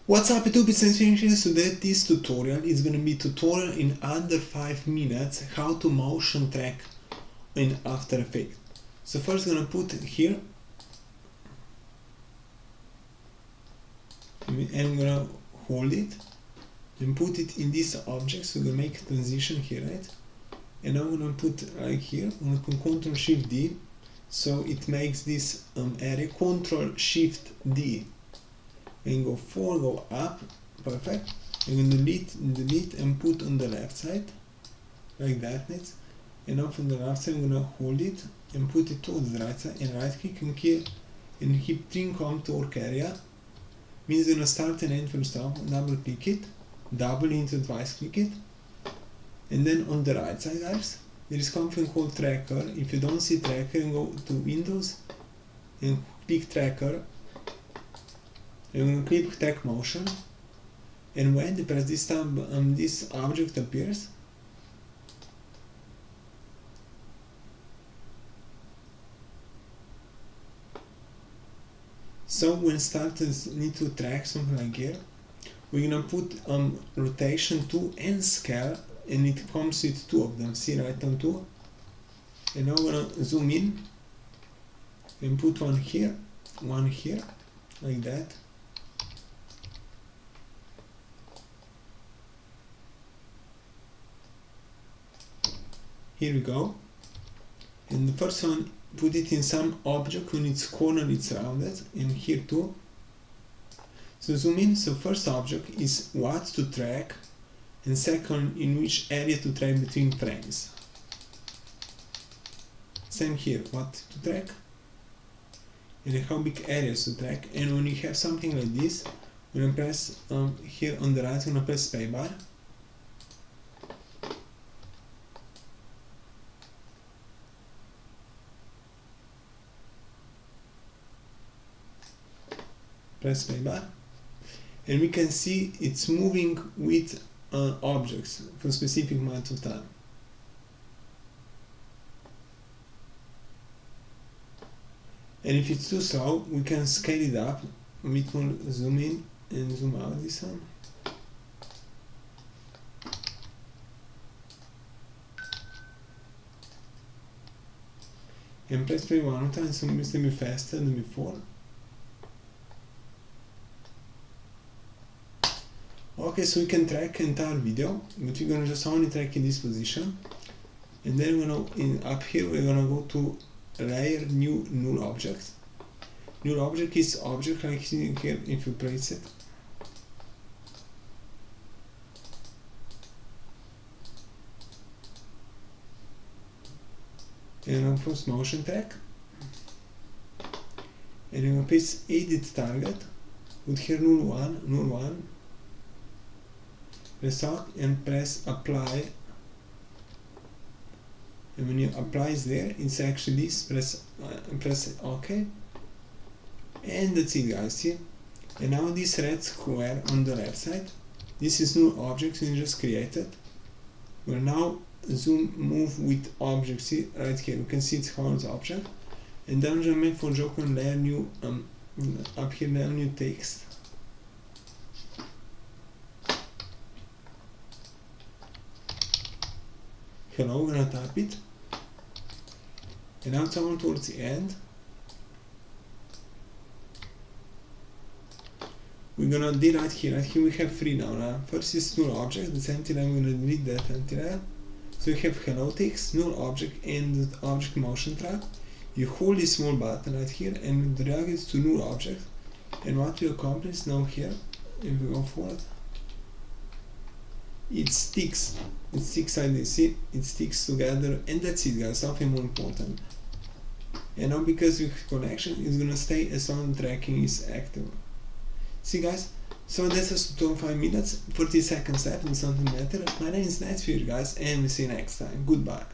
What's up YouTube, it's Nejc Filipič. So this tutorial is going to be tutorial in under 5 minutes how to motion track in After Effects. So first I'm going to put here and I'm going to hold it and put it in this object. So we're going to make a transition here, right? And now I'm going to put right here, I'm going to put Ctrl Shift D, so it makes this area. Ctrl Shift D and go forward, go up, perfect. I'm going to delete and put on the left side like that. And now from the left side I'm going to hold it and put it towards the right side and right click and keep trim contour area. Means you're going to start and end from stop, double click it, double into twice click it, and then on the right side, guys, there is something called tracker. If you don't see tracker, you go to Windows and click tracker. You're going to click track motion, and when you press this tab, this object appears. So when starters need to track something like here, we're gonna put rotation 2 and scale, and it comes with 2 of them. See right on 2. And now we're gonna zoom in and put one here, like that. Here we go. And the first one, put it in some object when its corner is rounded, and here too. So zoom in. So first object is what to track, and second in which area to track between frames. Same here, what to track and how big areas to track. And when you have something like this, we're gonna press here on the right, we're gonna press spacebar. Press spacebar, and we can see it's moving with objects for a specific amount of time. And if it's too slow, we can scale it up a bit more, zoom in and zoom out this one. And press play one more time, so it's a bit faster than before. Okay, so we can track entire video, but we're gonna just only track in this position. And then we're gonna, up here, we're gonna go to layer, new, null object. Null object is object like here if you place it. And now press motion track. And I'm gonna press edit target, put here null one. Press out and press apply, and when you apply is there, it's actually this. Press OK, and that's it, guys. See, and now this red square on the left side, this is new object we just created. We're now move with object. See right here, you can see it's called object, and then I'm make for joke and layer new up here, layer new text. Hello, we're gonna type it, and now somewhere towards the end, we're gonna do right here we have 3 now. First is null object, that's empty layer, we're gonna delete that empty layer. So we have hello text, null object, and object motion track. You hold this small button right here and drag it to null object, and what we accomplish now here, if we go forward, it sticks like this. See, it sticks together, and that's it, guys. Nothing more important. And now because we have connection, it's gonna stay as long as tracking is active. See, guys, so that's just 25 minutes, 40 seconds left and something better. My name is Nejc Filipič, guys, and we'll see you next time. Goodbye.